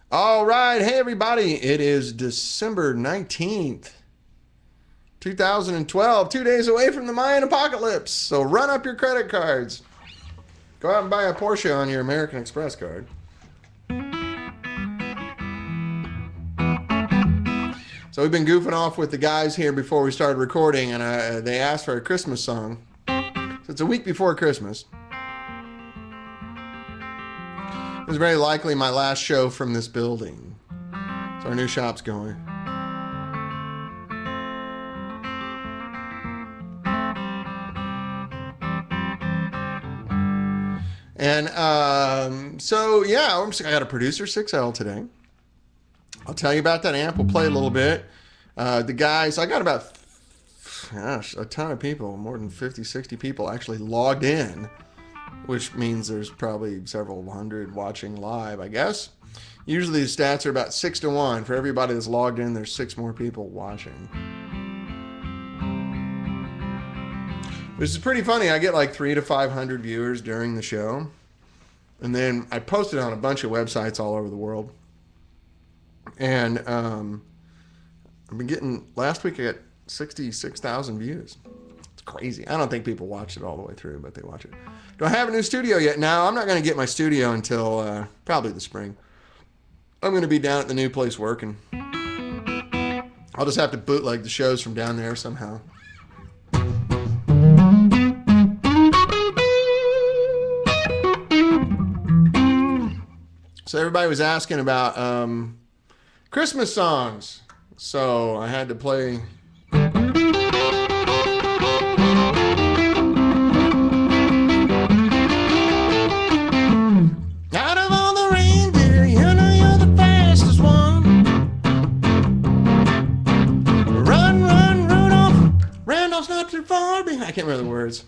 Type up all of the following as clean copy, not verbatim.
All right. Hey, everybody. It is December 19th, 2012, 2 days away from the Mayan apocalypse. So run up your credit cards. Go out and buy a Porsche on your American Express card. So we've been goofing off with the guys here before we started recording, and they asked for a Christmas song. So it's a week before Christmas. It was very likely my last show from this building. So our new shop's going. And so, yeah, I got a Producer 6L today. I'll tell you about that amp. We'll play a little bit. The guys, I got about, a ton of people, more than 50, 60 people actually logged in, which means there's probably several hundred watching live, I guess. Usually the stats are about 6 to 1. For everybody that's logged in, there's 6 more people watching. Which is pretty funny. I get like 300 to 500 viewers during the show. And then I post it on a bunch of websites all over the world. And I've been getting, last week I got 66,000 views. It's crazy. I don't think people watch it all the way through, but they watch it. Do I have a new studio yet? No, I'm not going to get my studio until probably the spring. I'm going to be down at the new place working. I'll just have to bootleg the shows from down there somehow. So everybody was asking about Christmas songs. So I had to play. Out of all the reindeer, you know you're the fastest one. Run, run, Rudolph. Randolph's not too far behind. I can't remember the words.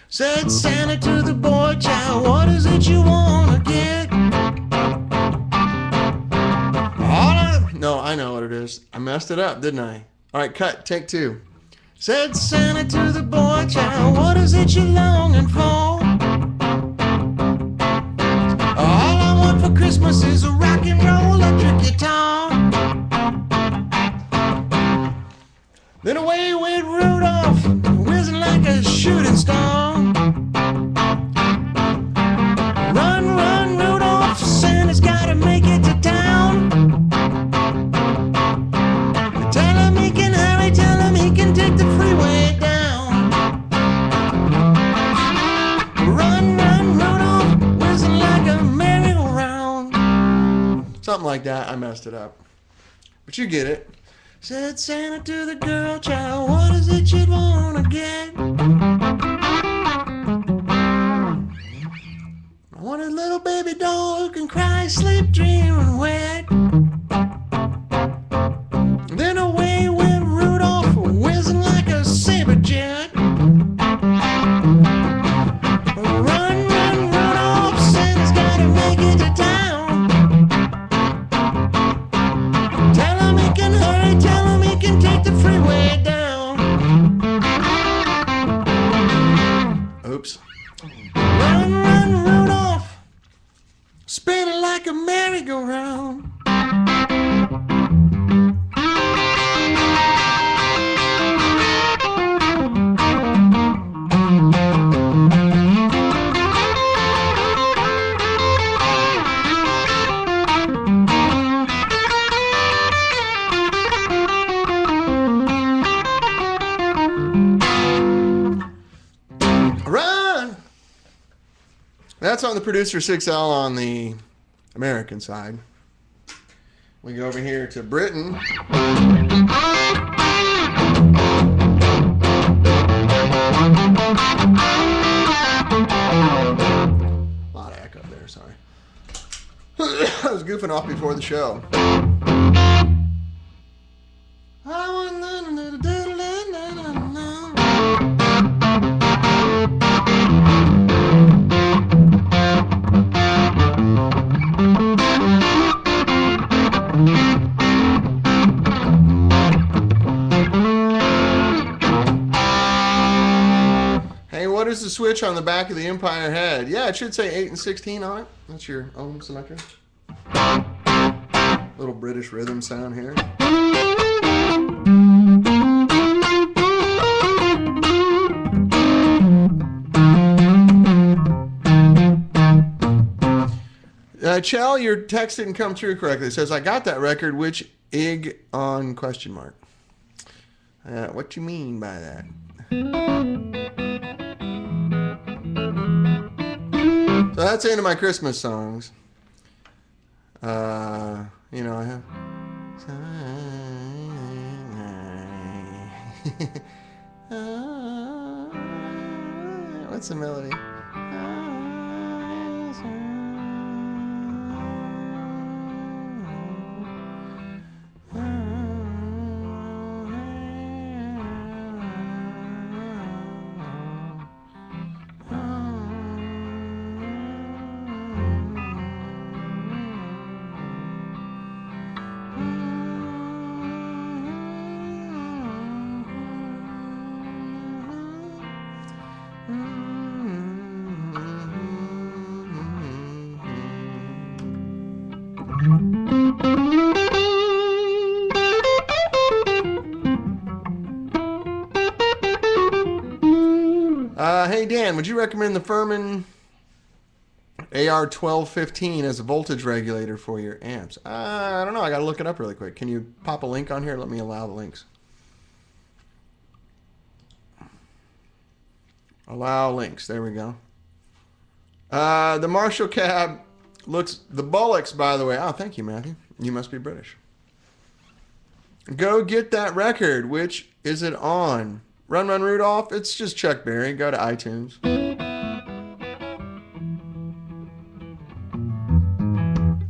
Said Santa to the boy child, what is it you want to get? No, I know what it is. I messed it up, didn't I? All right, cut. Take 2. Said Santa to the boy child, what is it you're longing for? All I want for Christmas is a rock and roll electric guitar. Then away went Rudolph, whizzing like a shooting star. Run, run, Rudolph, Santa's gotta make it to town. Take the freeway down. Run, run, Rudolph, whizzing like a merry-go-round. Something like that. I messed it up, but you get it. Said Santa to the girl child, what is it you'd want to get? I want a little baby doll who can cry, sleep, dream, and wet. Then away went Rudolph, whizzing like a saber jet. Run, run, Rudolph, Santa's gotta make it to town. Tell him he can hurry, tell him he can take the freeway down. Oops. Run, run, Rudolph, spinning like a merry-go-round. That's on the Producer 6L on the American side. We go over here to Britain. A lot of echo there, sorry. I was goofing off before the show. What is the switch on the back of the Empire head? Yeah, it should say 8 and 16 on it. That's your ohm selector. Little British rhythm sound here. Chell, your text didn't come through correctly. It says, I got that record, which ig on question mark. What you mean by that? So that's the end of my Christmas songs. I have... What's the melody? Hey Dan, would you recommend the Furman AR1215 as a voltage regulator for your amps? I don't know. I got to look it up really quick. Can you pop a link on here? Let me allow the links. Allow links. There we go. The Marshall cab looks... The Bullocks, by the way. Oh, thank you, Matthew. You must be British. Go get that record. Which is it on? Run Run Rudolph? It's just Chuck Berry. Go to iTunes.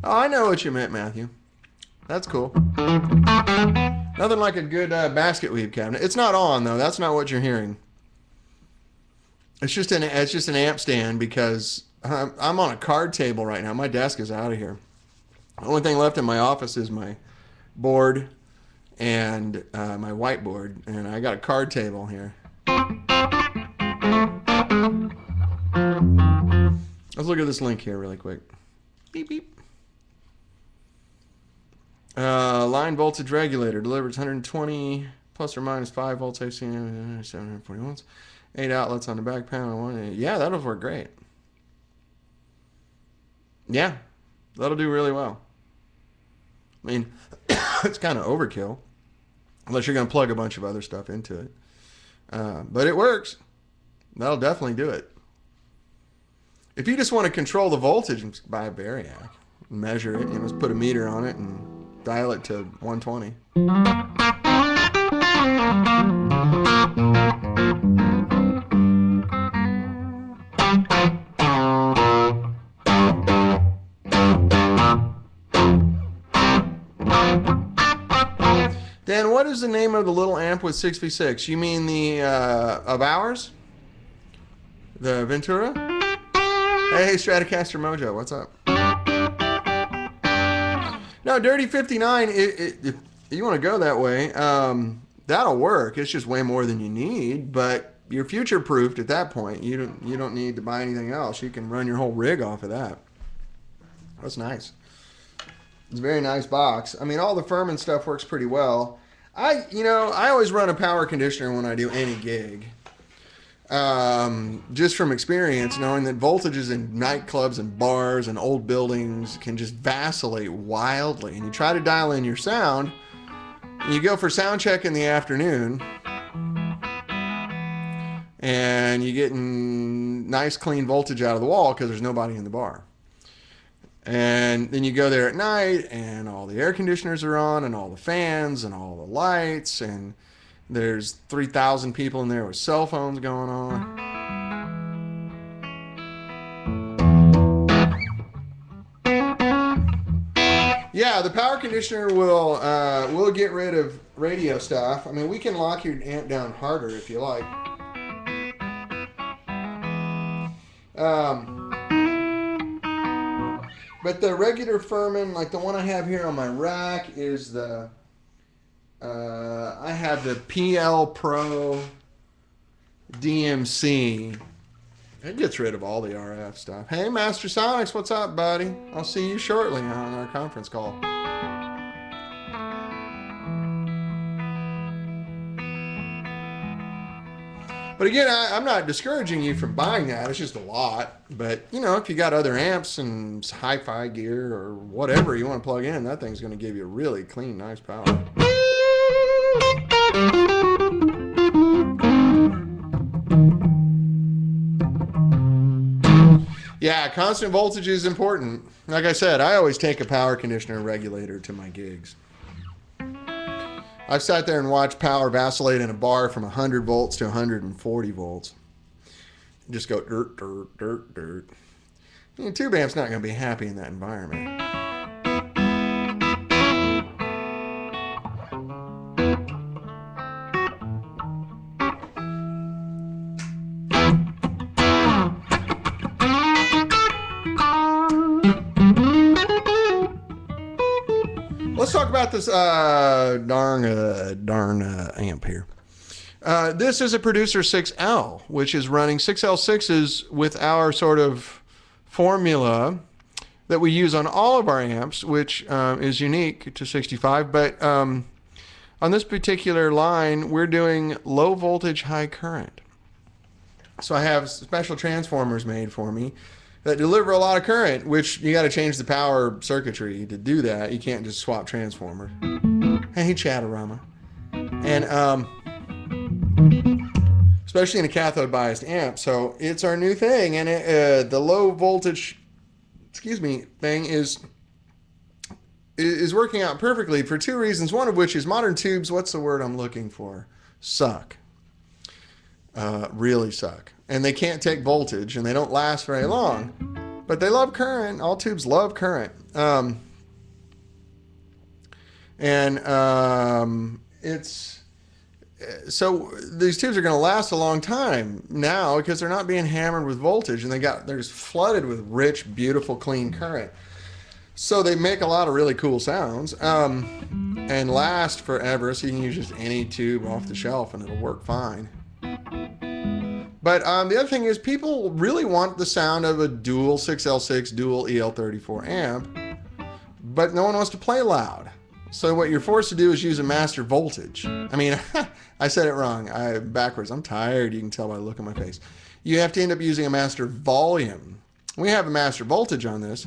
Oh, I know what you meant, Matthew. That's cool. Nothing like a good basket weave cabinet. It's not on, though. That's not what you're hearing. It's just an amp stand because I'm on a card table right now. My desk is out of here. The only thing left in my office is my board and my whiteboard, and I got a card table here. Let's look at this link here really quick. Beep, beep. Line voltage regulator delivers 120 plus or minus 5 volts AC, 740 volts. 8 outlets on the back panel. Yeah, that'll work great. Yeah, that'll do really well. I mean, it's kind of overkill, unless you're going to plug a bunch of other stuff into it. But it works. That'll definitely do it. If you just want to control the voltage, buy a Variac. Measure it, just put a meter on it and dial it to 120. Dan, what is the name of the little amp with 6v6? You mean the of ours? The Ventura? Hey, Stratocaster Mojo, what's up? No, Dirty 59, if you want to go that way, that'll work. It's just way more than you need, but you're future-proofed at that point. You don't need to buy anything else. You can run your whole rig off of that. That's nice. It's a very nice box. I mean, all the Furman stuff works pretty well. I always run a power conditioner when I do any gig. Just from experience, knowing that voltages in nightclubs and bars and old buildings can just vacillate wildly. And you try to dial in your sound, and you go for sound check in the afternoon, and you get nice clean voltage out of the wall because there's nobody in the bar. And then you go there at night, and all the air conditioners are on, and all the fans, and all the lights, and there's 3,000 people in there with cell phones going on. Yeah, the power conditioner will get rid of radio stuff. I mean, we can lock your amp down harder if you like. But the regular Furman, like the one I have here on my rack, is the... I have the PL Pro DMC. It gets rid of all the RF stuff. Hey, Master Sonics, what's up, buddy? I'll see you shortly on our conference call. But again, I'm not discouraging you from buying that. It's just a lot. But, you know, if you got other amps and hi-fi gear or whatever you want to plug in, that thing's going to give you a really clean, nice power. Yeah, constant voltage is important. Like I said, I always take a power conditioner regulator to my gigs. I've sat there and watched power vacillate in a bar from 100 volts to 140 volts. Just go dirt, dirt, dirt, dirt. You know, tube amp's not going to be happy in that environment. Let's talk about this darn amp here. This is a Producer 6L, which is running 6L6s with our sort of formula that we use on all of our amps, which is unique to 65. But on this particular line, we're doing low voltage, high current. So I have special transformers made for me that deliver a lot of current, which you got to change the power circuitry to do that. You can't just swap transformers. Hey, Chatterama. And especially in a cathode biased amp. So it's our new thing, and the low voltage, thing is working out perfectly for two reasons. One of which is modern tubes. What's the word I'm looking for? Suck. Really suck. And they can't take voltage, and they don't last very long. But they love current. All tubes love current. It's so these tubes are going to last a long time now because they're not being hammered with voltage, and they're just flooded with rich, beautiful, clean current. So they make a lot of really cool sounds and last forever. So you can use just any tube off the shelf, and it'll work fine. But the other thing is people really want the sound of a dual 6L6, dual EL34 amp, but no one wants to play loud. So what you're forced to do is use a master voltage. I mean, I said it wrong. Backwards. I'm tired. You can tell by the look on my face. You have to end up using a master volume. We have a master voltage on this,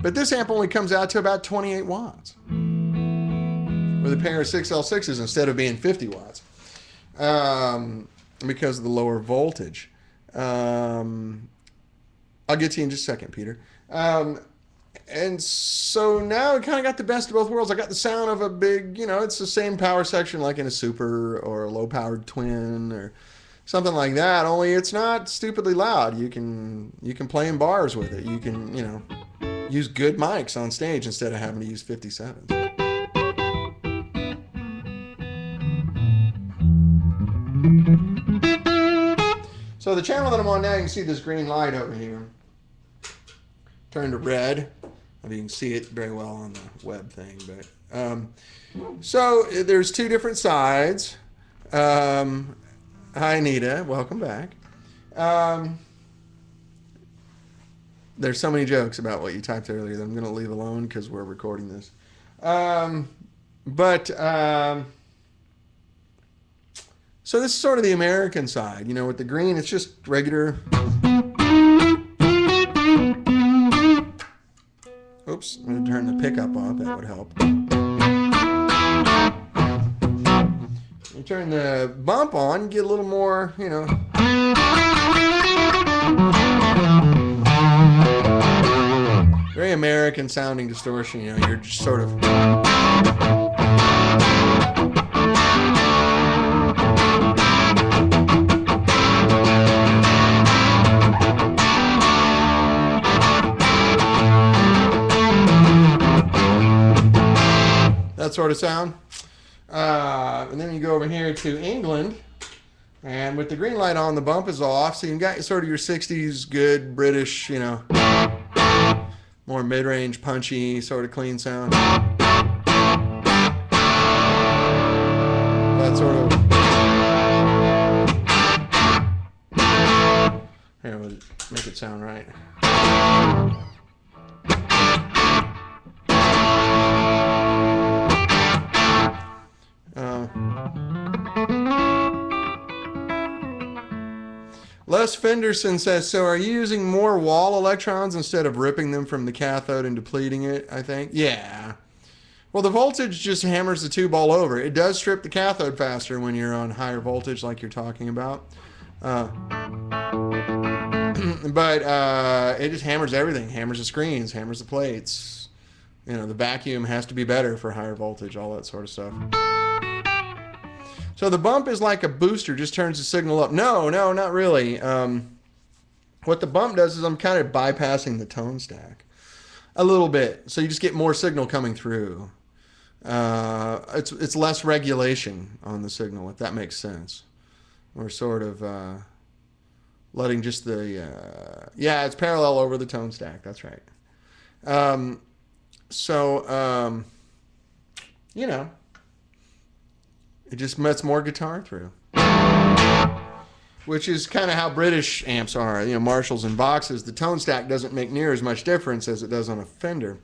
but this amp only comes out to about 28 watts with a pair of 6L6s instead of being 50 watts. Because of the lower voltage. I'll get to you in just a second, Peter. And so now I kind of got the best of both worlds. I got the sound of a big, it's the same power section like in a super or a low-powered twin or something like that, only it's not stupidly loud. You can play in bars with it. You can, use good mics on stage instead of having to use 57s. So the channel that I'm on now, you can see this green light over here turn to red. I mean, you can see it very well on the web thing, but so there's two different sides. Hi Anita, welcome back. There's so many jokes about what you typed earlier that I'm going to leave alone because we're recording this. So this is sort of the American side, with the green, it's just regular. Oops, I'm going to turn the pickup off, that would help. You turn the bump on, get a little more, very American sounding distortion, you're just sort of. That sort of sound. And then you go over here to England, and with the green light on, the bump is off, so you got sort of your 60s good British, more mid-range, punchy, sort of clean sound. That sort of. Here, we'll make it sound right. Russ Fenderson says, so are you using more wall electrons instead of ripping them from the cathode and depleting it, I think? Yeah. Well, the voltage just hammers the tube all over. It does strip the cathode faster when you're on higher voltage like you're talking about. But it just hammers everything. Hammers the screens, hammers the plates. You know, the vacuum has to be better for higher voltage, all that sort of stuff. So the bump is like a booster, just turns the signal up. No, not really. What the bump does is I'm kind of bypassing the tone stack a little bit. So you just get more signal coming through. It's less regulation on the signal, if that makes sense. We're sort of letting just the... yeah, it's parallel over the tone stack. That's right. You know, it just lets more guitar through. Which is kind of how British amps are. You know, Marshalls and Voxes, the tone stack doesn't make near as much difference as it does on a Fender.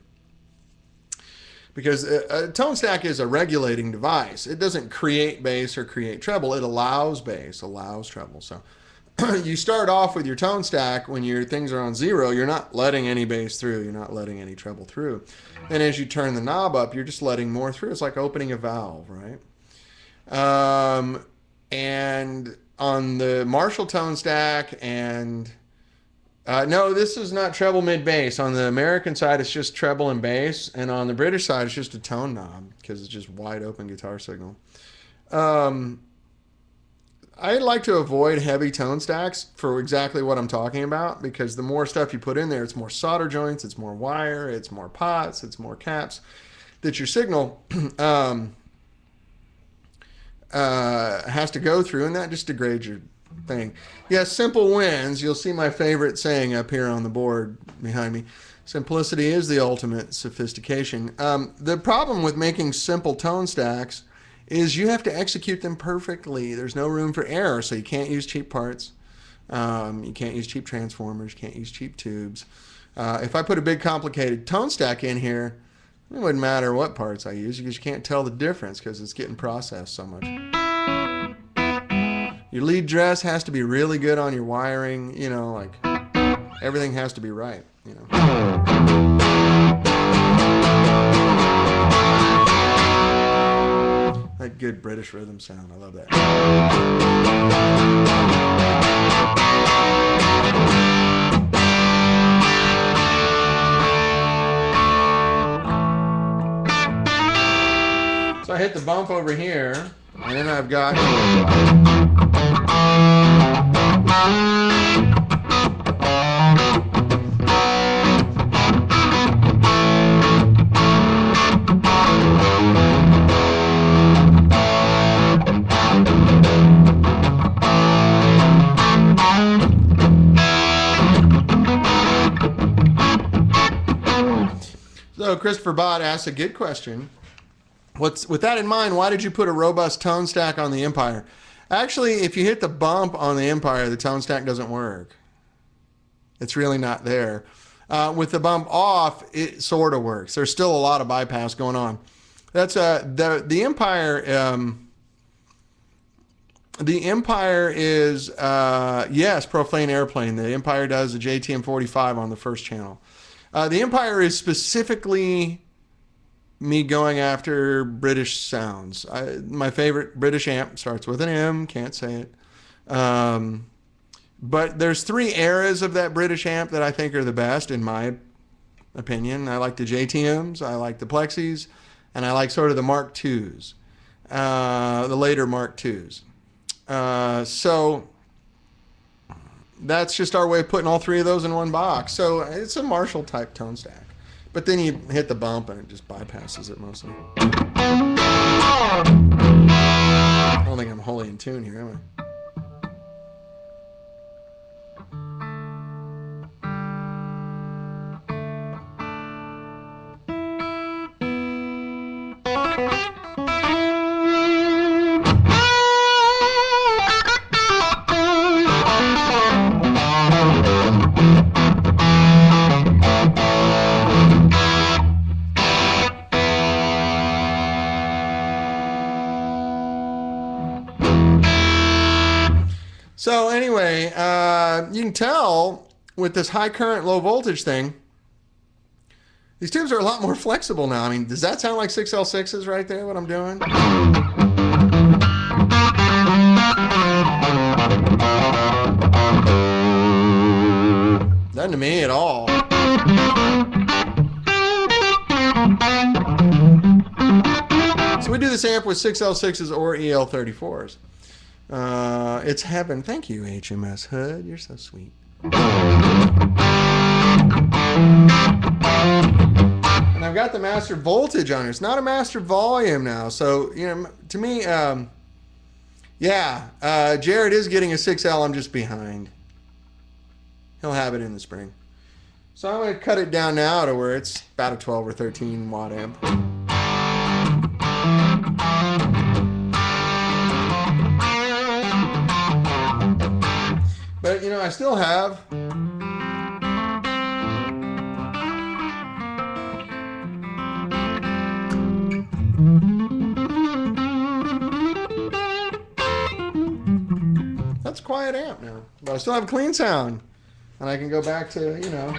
Because a tone stack is a regulating device. It doesn't create bass or create treble. It allows bass, allows treble. So you start off with your tone stack when your things are on 0. You're not letting any bass through. You're not letting any treble through. And as you turn the knob up, you're just letting more through. It's like opening a valve, right? And on the Marshall tone stack and... no, this is not treble mid-bass. On the American side, it's just treble and bass. And on the British side, it's just a tone knob because it's just wide open guitar signal. I like to avoid heavy tone stacks for exactly what I'm talking about, because the more stuff you put in there, it's more solder joints, it's more wire, it's more pots, it's more caps that your signal has to go through, and that just degrades your thing. Yes, simple wins. You'll see my favorite saying up here on the board behind me. Simplicity is the ultimate sophistication. The problem with making simple tone stacks is you have to execute them perfectly. There's no room for error, so you can't use cheap parts. You can't use cheap transformers. You can't use cheap tubes. If I put a big complicated tone stack in here, it wouldn't matter what parts I use because you can't tell the difference because it's getting processed so much. Your lead dress has to be really good on your wiring, you know, like everything has to be right, you know. That good British rhythm sound, I love that. So I hit the bump over here, and then I've got... So Christopher Bott asks a good question. With that in mind, why did you put a robust tone stack on the Empire? Actually, if you hit the bump on the Empire, the tone stack doesn't work. It's really not there. With the bump off, it sort of works. There's still a lot of bypass going on. That's the Empire. The Empire is yes, Profane Airplane. The Empire does the JTM 45 on the first channel. The Empire is specifically me going after British sounds. My favorite British amp starts with an M, can't say it. But there's 3 eras of that British amp that I think are the best, in my opinion. I like the JTMs, I like the Plexis, and I like sort of the Mark IIs, the later Mark IIs. So that's just our way of putting all 3 of those in one box. So it's a Marshall type tone stack. But then you hit the bump and it just bypasses it mostly. I don't think I'm wholly in tune here, am I? So anyway, you can tell with this high current, low voltage thing, these tubes are a lot more flexible now. I mean, does that sound like 6L6s right there, what I'm doing? Doesn't to me at all. So we do this amp with 6L6s or EL34s. It's heaven. Thank you, HMS Hood. You're so sweet. And I've got the master voltage on it. It's not a master volume now. So, you know, to me, Jared is getting a 6L. I'm just behind. He'll have it in the spring. So I'm going to cut it down now to where it's about a 12 or 13 watt amp. But, you know, I still have that's a quiet amp now. But I still have clean sound. And I can go back to, you know.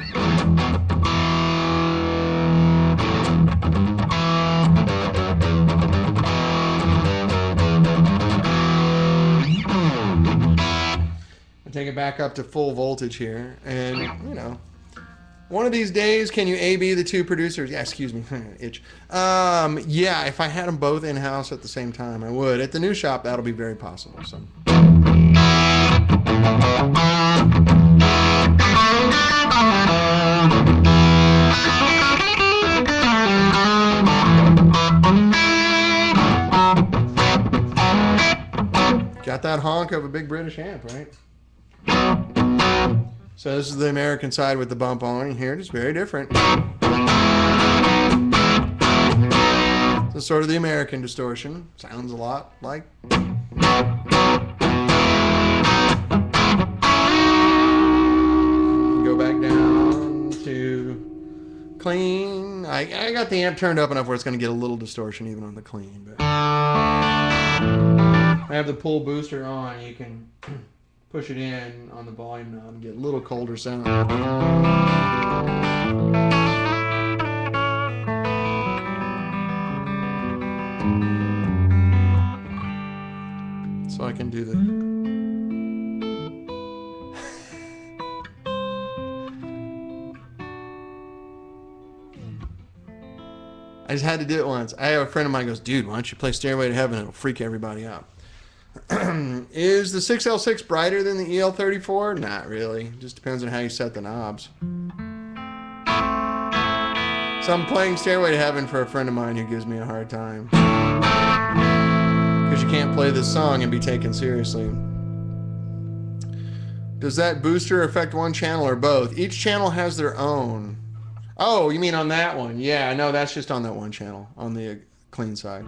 I take it back up to full voltage here. And, you know, one of these days, can you A-B the two producers? Yeah, excuse me, itch. Yeah, if I had them both in-house at the same time, I would. At the new shop, that'll be very possible, so. Got that honk of a big British amp, right? So this is the American side with the bump on, and here it is very different. This is sort of the American distortion. Sounds a lot like. Go back down to clean. I got the amp turned up enough where it's going to get a little distortion even on the clean. But I have the pull booster on. You can push it in on the volume knob and get a little colder sound. So I can do the. I just had to do it once. I have a friend of mine who goes, dude, why don't you play Stairway to Heaven? It'll freak everybody out. Is the 6L6 brighter than the EL34? Not really. It just depends on how you set the knobs. So I'm playing Stairway to Heaven for a friend of mine who gives me a hard time. Because you can't play this song and be taken seriously. Does that booster affect one channel or both? Each channel has their own. Oh, you mean on that one? Yeah, no, that's just on that one channel, on the clean side.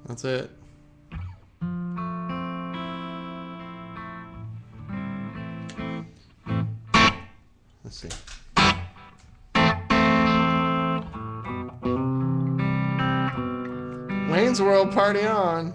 That's it. Let's see. Wayne's World, party on.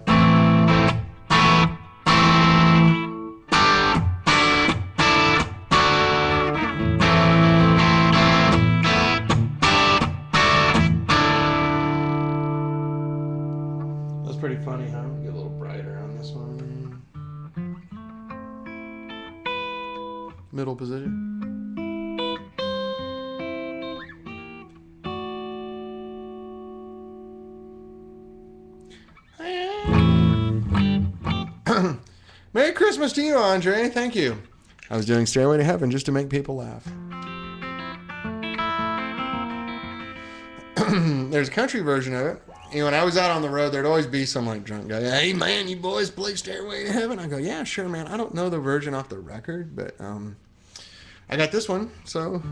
That's pretty funny, huh? Get a little brighter on this one. Middle position. Merry Christmas to you, Andre. Thank you. I was doing Stairway to Heaven just to make people laugh. There's a country version of it. You know, when I was out on the road, there'd always be some like drunk guy. Hey man, you boys play Stairway to Heaven? I go, yeah, sure, man. I don't know the version off the record, but I got this one, so.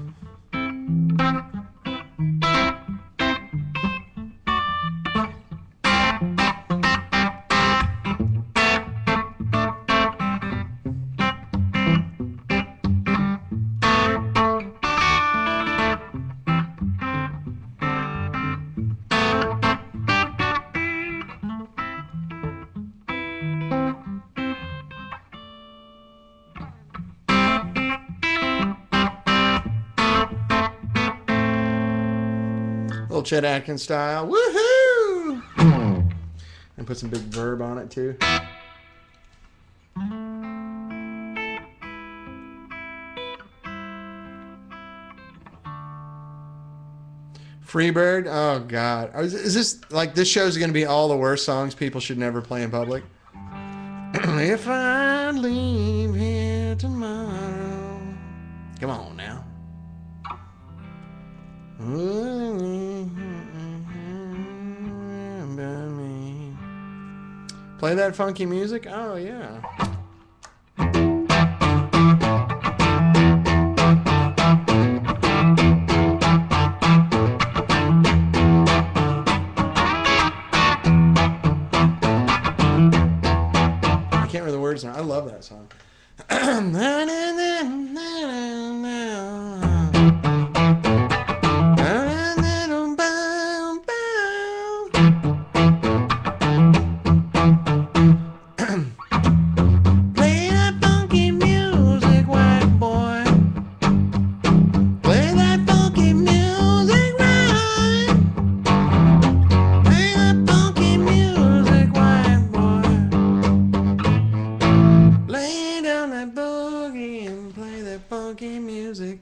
Little Chet Atkins style. Woohoo! And put some big verb on it too. Freebird? Oh, God. Is this like this show's going to be all the worst songs people should never play in public? If I leave here tomorrow. Come on now. Play that funky music? Oh, yeah. I can't remember the words now. I love that song.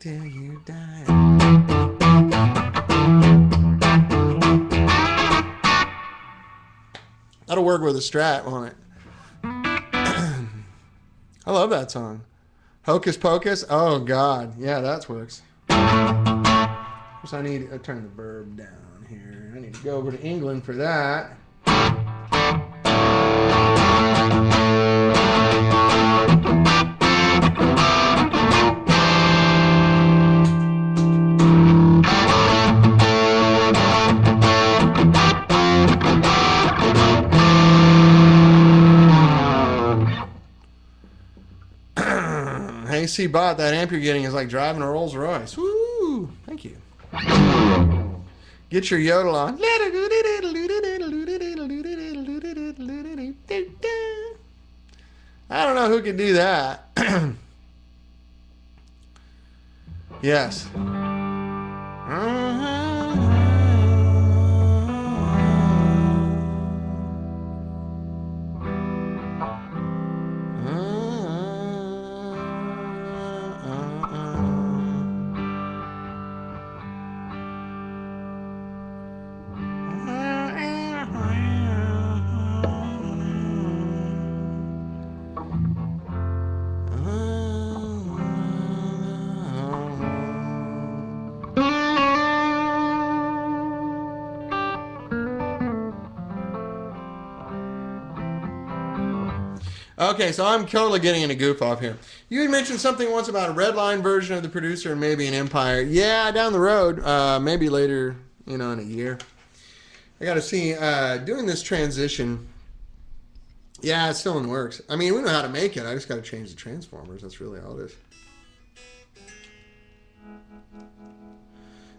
Till you die. That'll work with a Strat, won't it? I love that song. Hocus Pocus. Oh God, yeah, that works. So I need to turn the verb down here. I need to go over to England for that. Hey, C-Bot, that amp you're getting is like driving a Rolls Royce. Woo! Thank you. Get your yodel on. I don't know who can do that. Yes. Okay, so I'm totally getting in a goof off here. You had mentioned something once about a Redline version of the Producer and maybe an Empire. Yeah, down the road, maybe later, in a year. I got to see, doing this transition, yeah, it's still in the works. I mean, we know how to make it. I just got to change the transformers. That's really all it is.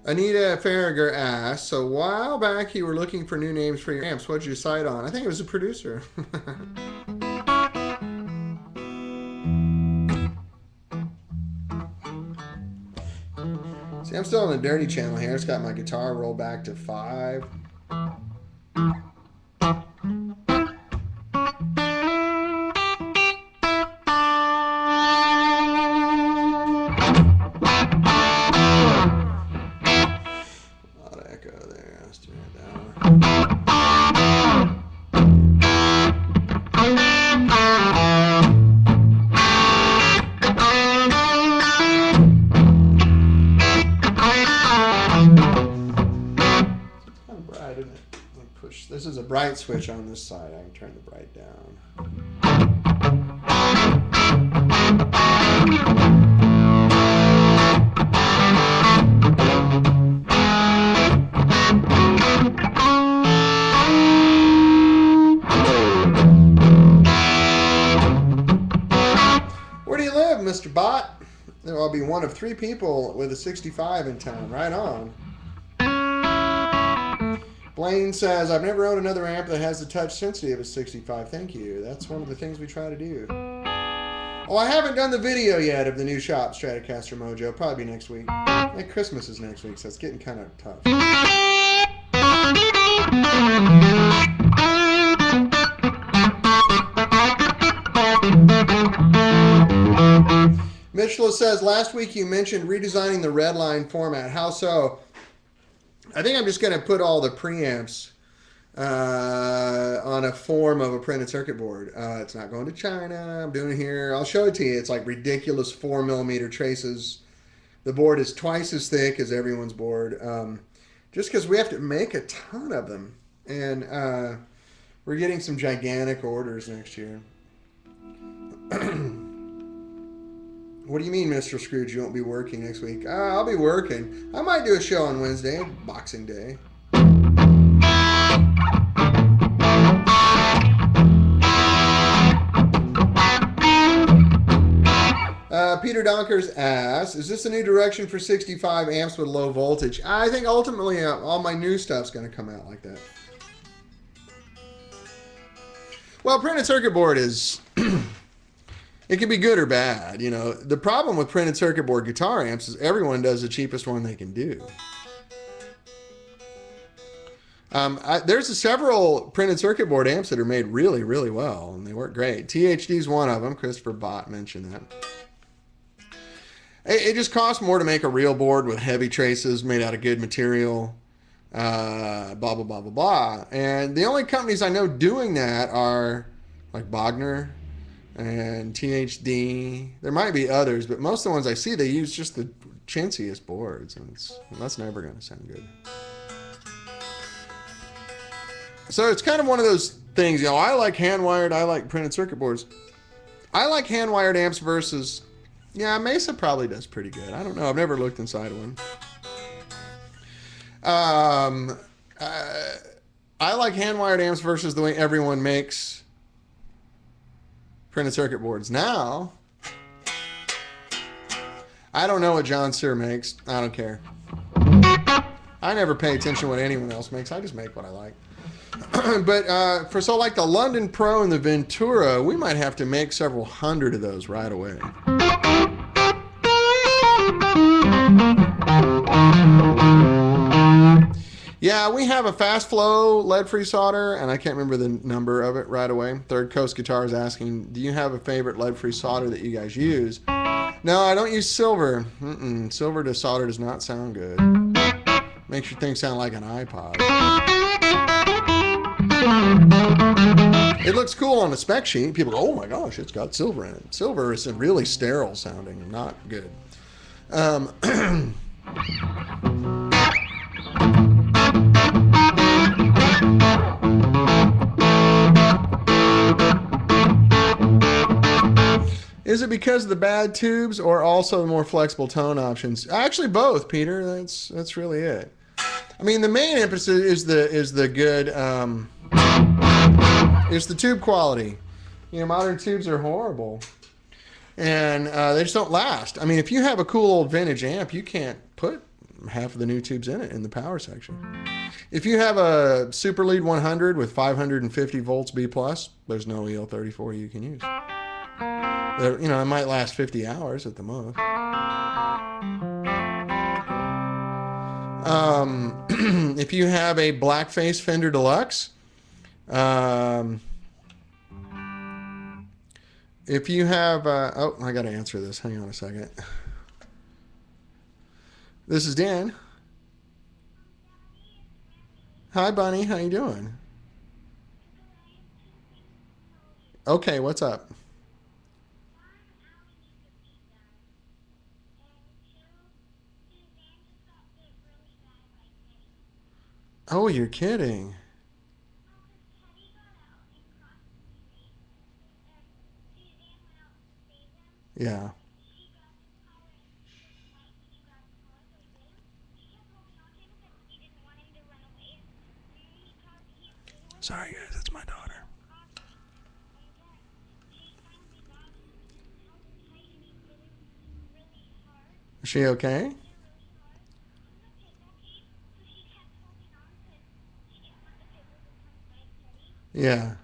Anita Farragher asked, so a while back you were looking for new names for your amps. What did you decide on? I think it was a Producer. See, I'm still on the dirty channel here. It's got my guitar rolled back to 5. This is a bright switch on this side. I can turn the bright down. Where do you live, Mr. Bot? I'll be one of 3 people with a 65 in town. Right on. Blaine says, I've never owned another amp that has the touch sensitive of a 65. Thank you. That's one of the things we try to do. Oh, I haven't done the video yet of the new shop, Stratocaster Mojo. Probably next week. Like Christmas is next week, so it's getting kind of tough. Mitchell says, last week you mentioned redesigning the redline format. How so? I think I'm just going to put all the preamps on a form of a printed circuit board. It's not going to China. I'm doing it here. I'll show it to you. It's like ridiculous 4mm traces. The board is twice as thick as everyone's board. Just because we have to make a ton of them. And we're getting some gigantic orders next year. What do you mean, Mr. Scrooge? You won't be working next week? I'll be working. I might do a show on Wednesday, Boxing Day. Peter Donkers asks, is this a new direction for 65 amps with low voltage? I think ultimately all my new stuff's going to come out like that. Well, printed circuit board is... it can be good or bad. You know, the problem with printed circuit board guitar amps is everyone does the cheapest one they can do. There's several printed circuit board amps that are made really, really well, and they work great. THD is one of them. Christopher Bott mentioned that. It just costs more to make a real board with heavy traces made out of good material, blah, blah, blah, blah, blah. And the only companies I know doing that are like Bogner and THD. There might be others, but most of the ones I see, they use just the chintziest boards, and that's never going to sound good. So it's kind of one of those things, you know, I like hand-wired, I like printed circuit boards. I like hand-wired amps versus, yeah, Mesa probably does pretty good. I don't know, I've never looked inside one. I like hand-wired amps versus the way everyone makes printed circuit boards. Now, I don't know what John Sear makes. I don't care. I never pay attention to what anyone else makes. I just make what I like. But for like the London Pro and the Ventura, we might have to make several hundred of those right away. Yeah, we have a fast flow lead-free solder, and I can't remember the number of it right away. Third Coast Guitar is asking, do you have a favorite lead-free solder that you guys use? No, I don't use silver. Silver to solder does not sound good. Makes your thing sound like an iPod. It looks cool on the spec sheet. People go, oh my gosh, it's got silver in it. Silver is really sterile sounding, not good. Is it because of the bad tubes or also the more flexible tone options? Actually, both, Peter. That's really it. I mean, the main emphasis is the good. It's the tube quality. You know, modern tubes are horrible, and they just don't last. I mean, if you have a cool old vintage amp, you can't put half of the new tubes in it in the power section. If you have a Super Lead 100 with 550 volts B+, there's no EL34 you can use. You know, it might last 50 hours at the most. If you have a Blackface Fender Deluxe, if you have, oh, I got to answer this. Hang on a second. This is Dan. Hi, Bunny. How you doing? Okay, what's up? Oh, you're kidding. Yeah. Sorry, guys. It's my daughter. Is she okay? Yeah.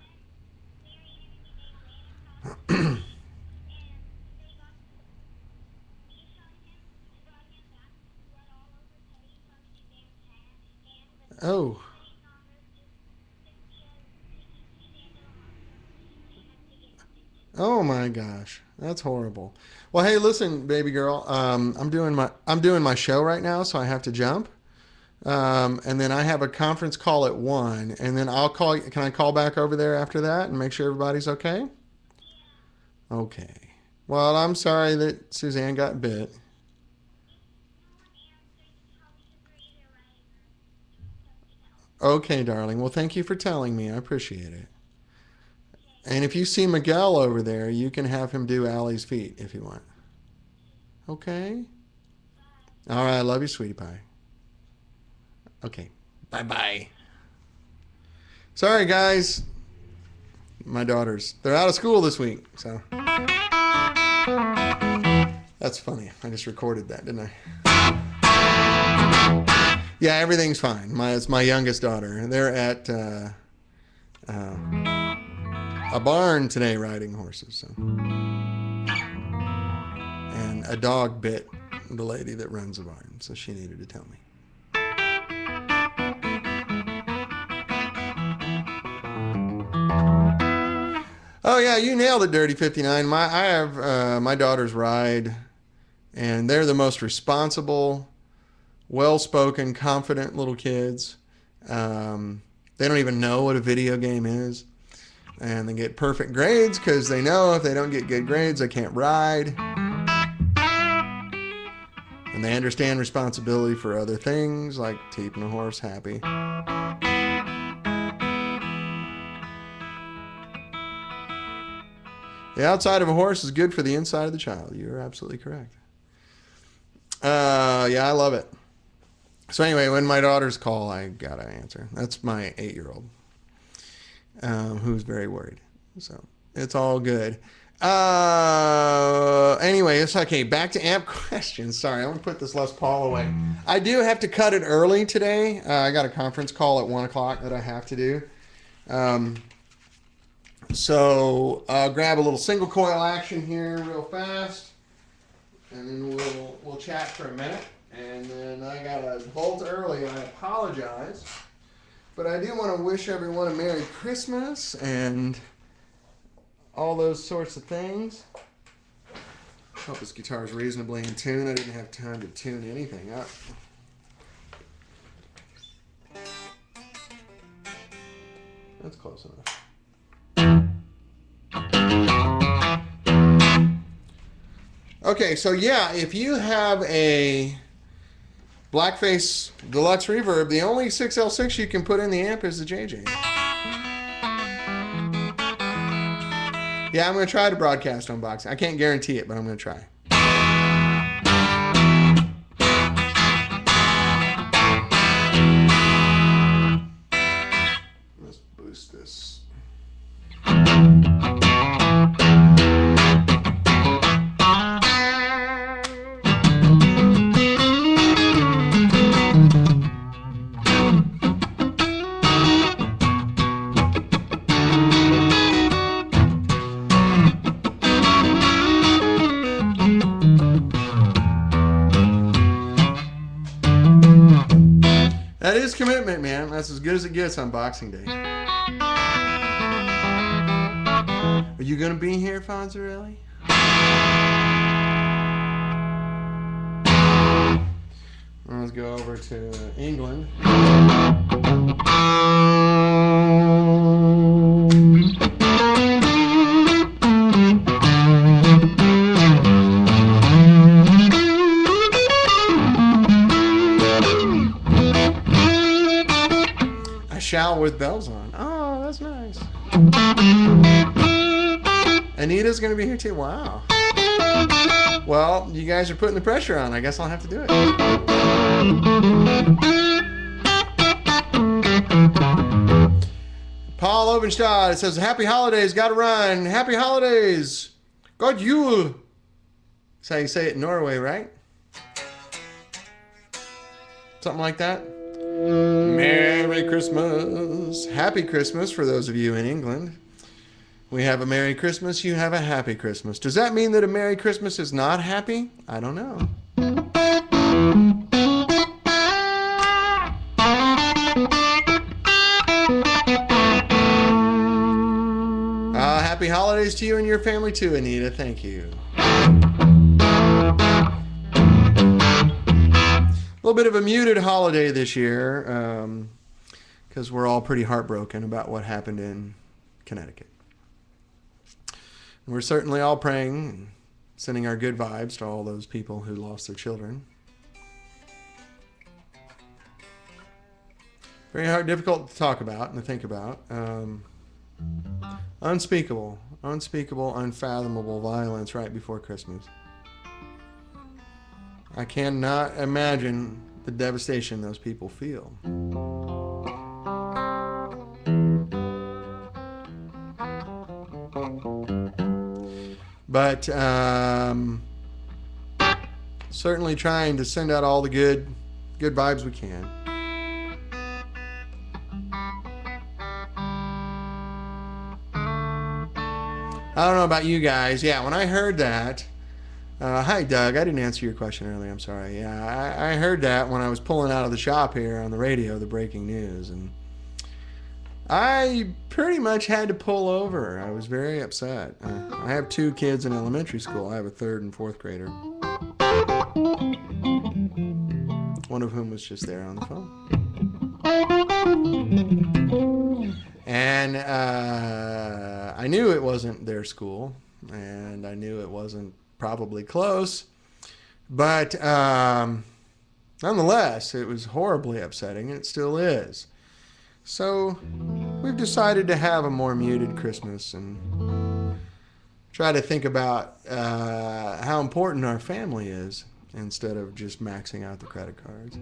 Oh. Oh my gosh, that's horrible. Well, hey, listen, baby girl. I'm doing my show right now, so I have to jump. And then I have a conference call at 1, and then I'll call. Can I call back over there after that and make sure everybody's okay? Okay. Well, I'm sorry that Suzanne got bit. Okay, darling. Well, thank you for telling me. I appreciate it. And if you see Miguel over there, you can have him do Allie's feet if you want. Okay? All right. I love you, sweetie pie. Okay. Bye bye. Sorry, guys. My daughters, they're out of school this week. So that's funny. I just recorded that, didn't I? Yeah, everything's fine. It's my youngest daughter. They're at a barn today riding horses. So. And a dog bit the lady that runs the barn, so she needed to tell me. Oh yeah, you nailed it, Dirty 59. I have my daughters ride, and they're the most responsible, well-spoken, confident little kids. They don't even know what a video game is, and they get perfect grades because they know if they don't get good grades, they can't ride. And they understand responsibility for other things like keeping a horse happy. The outside of a horse is good for the inside of the child. You're absolutely correct. Yeah, I love it. So anyway, when my daughters call, I gotta answer. That's my 8-year-old, who's very worried. So it's all good. Anyway, it's okay. Back to amp questions. Sorry, I'm gonna put this Les Paul away. I do have to cut it early today. I got a conference call at 1 o'clock that I have to do. So I'll grab a little single coil action here real fast, and then we'll chat for a minute. And then I got to bolt early. I apologize, but I do want to wish everyone a Merry Christmas and all those sorts of things. Hope this guitar is reasonably in tune. I didn't have time to tune anything up. That's close enough. Okay, so yeah, if you have a Blackface Deluxe Reverb, the only 6L6 you can put in the amp is the JJ. Yeah, I'm going to try to broadcast unboxing. I can't guarantee it, but I'm going to try. Let's boost this. That is commitment, man. That's as good as it gets on Boxing Day. Are you going to be here, Fonzarelli? Let's go over to England. Shall with bells on. Oh, that's nice. Anita's going to be here too. Wow. Well, you guys are putting the pressure on. I guess I'll have to do it. Paul Obenstadt says, Happy holidays. Got to run. Happy holidays. God Jul. That's how you say it in Norway, right? Something like that. Merry Christmas. Happy Christmas for those of you in England. We have a Merry Christmas, you have a Happy Christmas. Does that mean that a Merry Christmas is not happy? I don't know. Happy happy holidays to you and your family too, Anita. Thank you. A little bit of a muted holiday this year because we're all pretty heartbroken about what happened in Connecticut. We're certainly all praying and sending our good vibes to all those people who lost their children. Very hard, difficult to talk about and to think about. Unspeakable, unfathomable violence right before Christmas. I cannot imagine the devastation those people feel. But certainly trying to send out all the good vibes we can. I don't know about you guys. Yeah, when I heard that, hi Doug, I didn't answer your question earlier, I'm sorry. Yeah, I heard that when I was pulling out of the shop here on the radio, the breaking news, and I pretty much had to pull over. I was very upset. I have 2 kids in elementary school. I have a 3rd and 4th grader. One of whom was just there on the phone. And I knew it wasn't their school, and I knew it wasn't probably close, but nonetheless, it was horribly upsetting, and it still is. So we've decided to have a more muted Christmas and try to think about how important our family is instead of just maxing out the credit cards.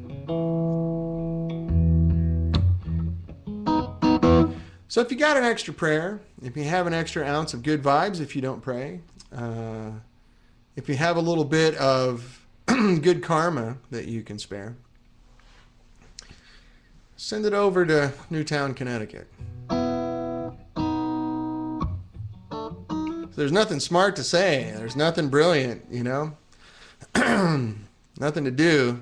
So if you got an extra prayer, if you have an extra ounce of good vibes if you don't pray, if you have a little bit of good karma that you can spare, send it over to Newtown, Connecticut. There's nothing smart to say. There's nothing brilliant, you know. Nothing to do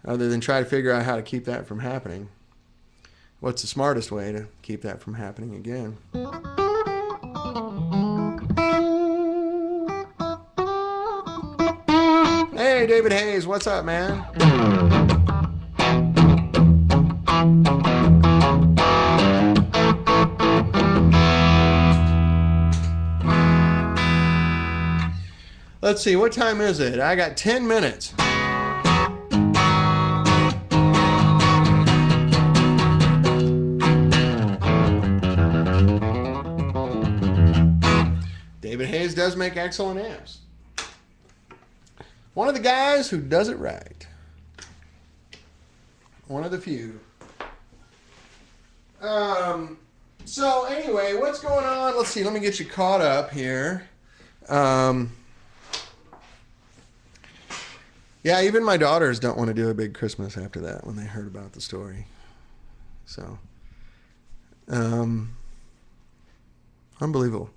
other than try to figure out how to keep that from happening. What's the smartest way to keep that from happening again? Hey, David Hayes, what's up, man? Let's see, what time is it? I got 10 minutes. David Hayes does make excellent amps. One of the guys who does it right. One of the few. So anyway, what's going on? Let's see, let me get you caught up here. Yeah, even my daughters don't want to do a big Christmas after that when they heard about the story. So, unbelievable.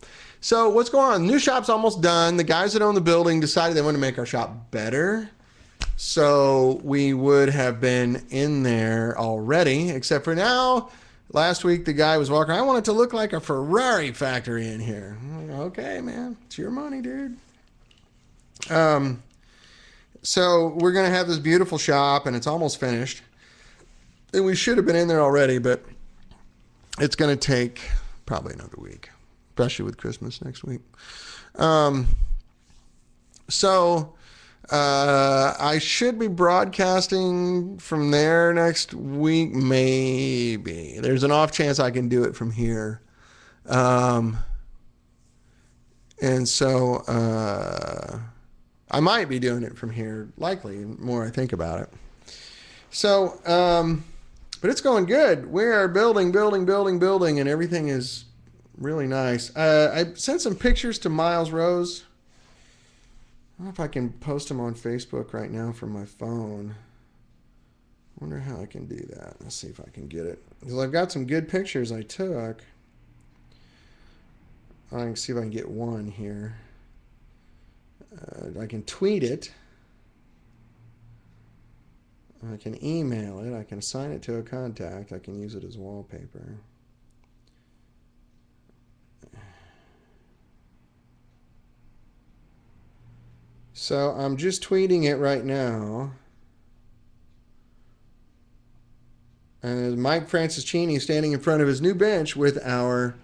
So what's going on? New shop's almost done. The guys that own the building decided they want to make our shop better. So we would have been in there already, except for now. Last week, the guy was walking, I want it to look like a Ferrari factory in here. I'm like, okay, man, it's your money, dude. So we're going to have this beautiful shop, and it's almost finished. And we should have been in there already, but it's going to take probably another week, especially with Christmas next week. So I should be broadcasting from there next week, maybe. There's an off chance I can do it from here. And so I might be doing it from here, likely, the more I think about it. So, but it's going good. We are building, and everything is really nice. I sent some pictures to Miles Rose. I don't know if I can post them on Facebook right now from my phone. I wonder how I can do that. Let's see if I can get it. Because I've got some good pictures I took. I can see if I can get one here. I can tweet it. I can email it. I can assign it to a contact. I can use it as wallpaper. So I'm just tweeting it right now. And Mike Franciscini standing in front of his new bench with our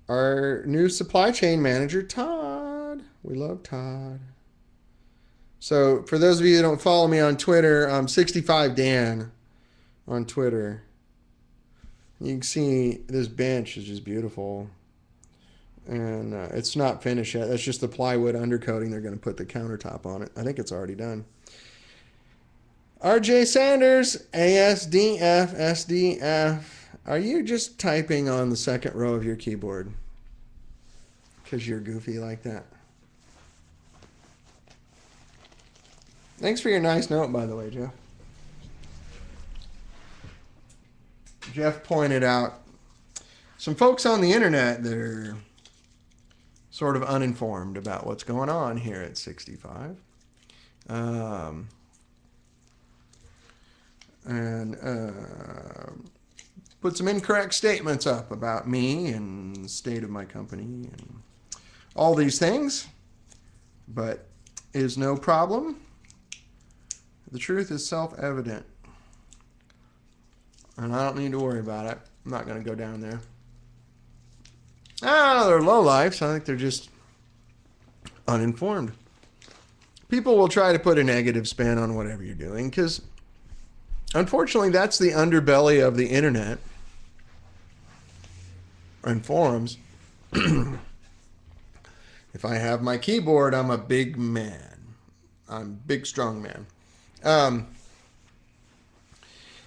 new supply chain manager, Todd. We love Todd. So for those of you who don't follow me on Twitter, I'm 65Dan on Twitter. You can see this bench is just beautiful. And it's not finished yet. That's just the plywood undercoating. They're going to put the countertop on it. I think it's already done. RJ Sanders, ASDF, SDF. Are you just typing on the second row of your keyboard? Because you're goofy like that. Thanks for your nice note, by the way, Jeff. Jeff pointed out some folks on the internet that are sort of uninformed about what's going on here at 65. And put some incorrect statements up about me and the state of my company and all these things, but is no problem. The truth is self-evident, and I don't need to worry about it. I'm not going to go down there. They're lowlifes. I think they're just uninformed. People will try to put a negative spin on whatever you're doing because, unfortunately, that's the underbelly of the internet and forums. If I have my keyboard, I'm a big man. I'm a big, strong man.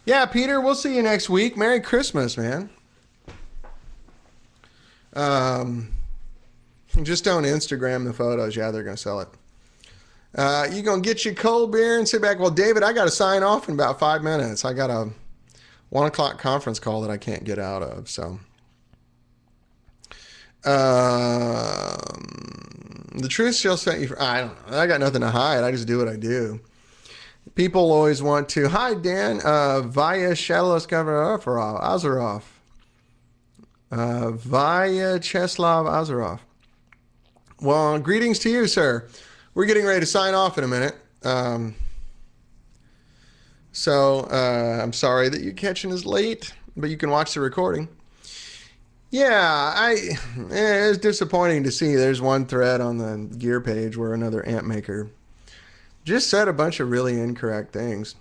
Yeah, Peter, we'll see you next week. Merry Christmas, man. Just don't Instagram the photos. Yeah, they're going to sell it. You going to get your cold beer and sit back. Well, David, I got to sign off in about 5 minutes. I got a 1 o'clock conference call that I can't get out of. So, the truth shall set you free. I don't know. I got nothing to hide. I just do what I do. People always want to, hi, Dan, via Shadow Azarov. Via Cheslav Azarov. Well, greetings to you, sir. We're getting ready to sign off in a minute. So I'm sorry that you're catching us late, but you can watch the recording. Yeah, it's disappointing to see there's one thread on the gear page where another amp maker just said a bunch of really incorrect things.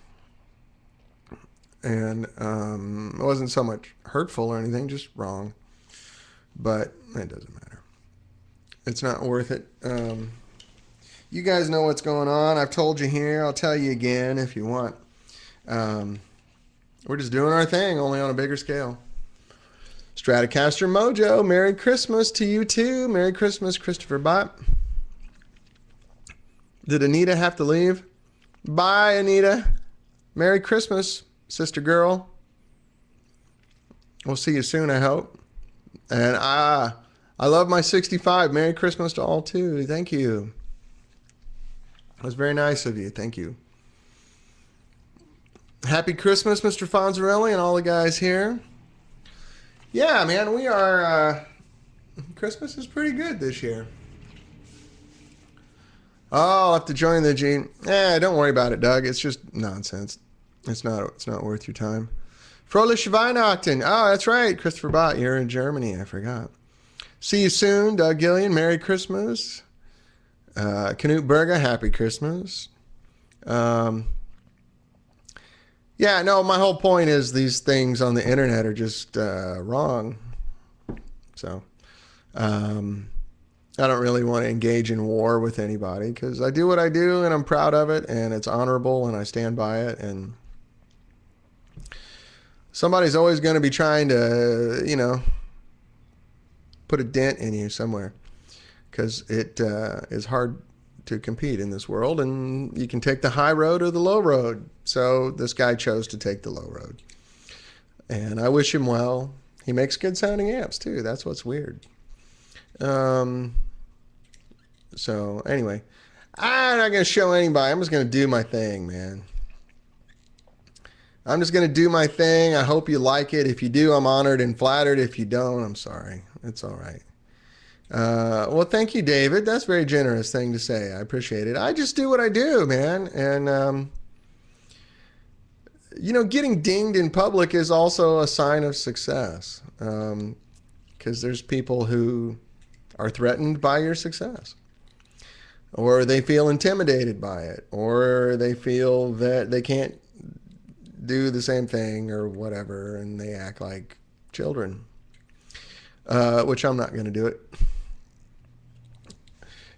And it wasn't so much hurtful or anything, just wrong. But it doesn't matter. It's not worth it. You guys know what's going on. I've told you here. I'll tell you again if you want. We're just doing our thing, only on a bigger scale. Stratocaster Mojo, Merry Christmas to you too. Merry Christmas, Christopher Bott. Did Anita have to leave? Bye, Anita. Merry Christmas, sister girl. We'll see you soon, I hope. And I love my 65. Merry Christmas to all too. Thank you. That was very nice of you. Thank you. Happy Christmas, Mr. Fonzarelli and all the guys here. Yeah, man, we are... Christmas is pretty good this year. Oh, I'll have to join the Gene. Don't worry about it, Doug. It's just nonsense. It's not worth your time. Froeliche Weihnachten. Oh, that's right. Christopher Bott, you're in Germany. I forgot. See you soon, Doug Gillian. Merry Christmas. Knut Berger, Happy Christmas. Yeah, no, my whole point is these things on the internet are just wrong. So, I don't really want to engage in war with anybody because I do what I do and I'm proud of it and it's honorable and I stand by it. And somebody's always going to be trying to, put a dent in you somewhere because it is hard to compete in this world and you can take the high road or the low road. So this guy chose to take the low road and I wish him well. He makes good sounding amps too. That's what's weird. So anyway, I'm not going to show anybody. I'm just going to do my thing, man. I'm just going to do my thing. I hope you like it. If you do, I'm honored and flattered. If you don't, I'm sorry. It's all right. Well, thank you, David. That's a very generous thing to say. I appreciate it. I just do what I do, man. And, getting dinged in public is also a sign of success. Because there's people who are threatened by your success, or they feel intimidated by it, or they feel that they can't do the same thing or whatever, and they act like children, which I'm not going to do it.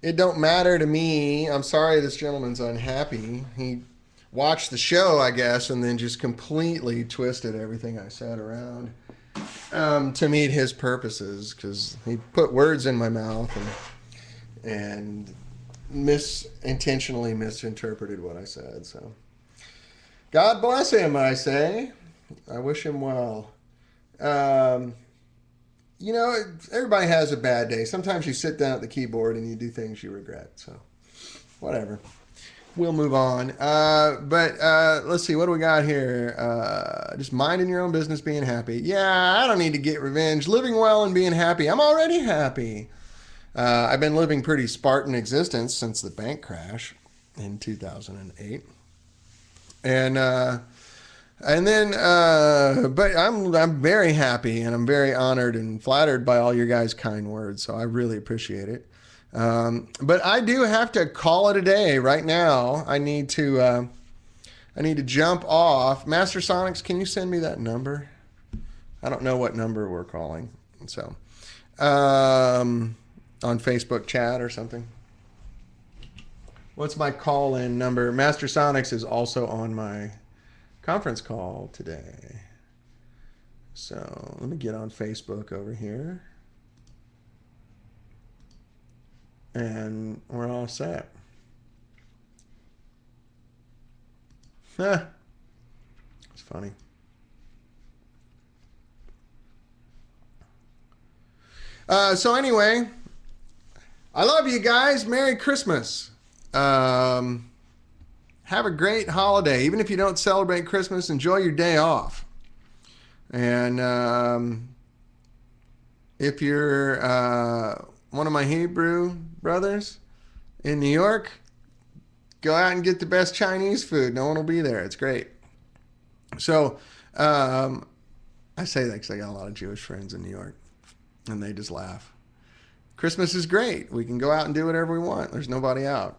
It don't matter to me. I'm sorry this gentleman's unhappy. He watched the show, I guess, and then just completely twisted everything I said around to meet his purposes, because he put words in my mouth and intentionally misinterpreted what I said. So God bless him, I say. I wish him well. Everybody has a bad day. Sometimes you sit down at the keyboard and you do things you regret. So, whatever. We'll move on. But let's see. What do we got here? Just minding your own business, being happy. Yeah, I don't need to get revenge. Living well and being happy. I'm already happy. I've been living pretty Spartan existence since the bank crash in 2008. But I'm very happy, and I'm very honored and flattered by all your guys' kind words. So I really appreciate it. But I do have to call it a day right now. I need to jump off. Master Sonics, can you send me that number? I don't know what number we're calling. So, on Facebook chat or something. What's my call-in number? Master Sonics is also on my conference call today. So let me get on Facebook over here. And we're all set. It's funny. So anyway, I love you guys. Merry Christmas. Have a great holiday. Even if you don't celebrate Christmas, enjoy your day off. And if you're one of my Hebrew brothers in New York, go out and get the best Chinese food. No one will be there. It's great. So I say that because I got a lot of Jewish friends in New York, and they just laugh. Christmas is great. We can go out and do whatever we want. There's nobody out.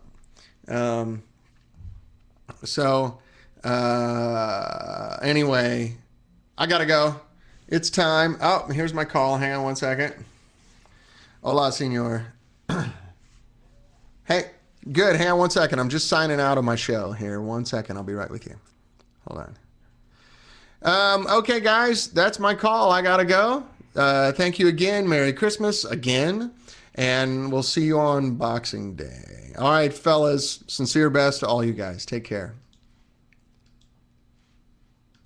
Anyway, I gotta go. It's time. Oh, here's my call. Hang on one second. Hola, senor. Hey, good. Hang on one second. I'm just signing out of my show here. 1 second. I'll be right with you. Hold on. Okay, guys, that's my call. I gotta go. Thank you again. Merry Christmas again. And we'll see you on Boxing Day. All right, fellas. Sincere best to all you guys. Take care.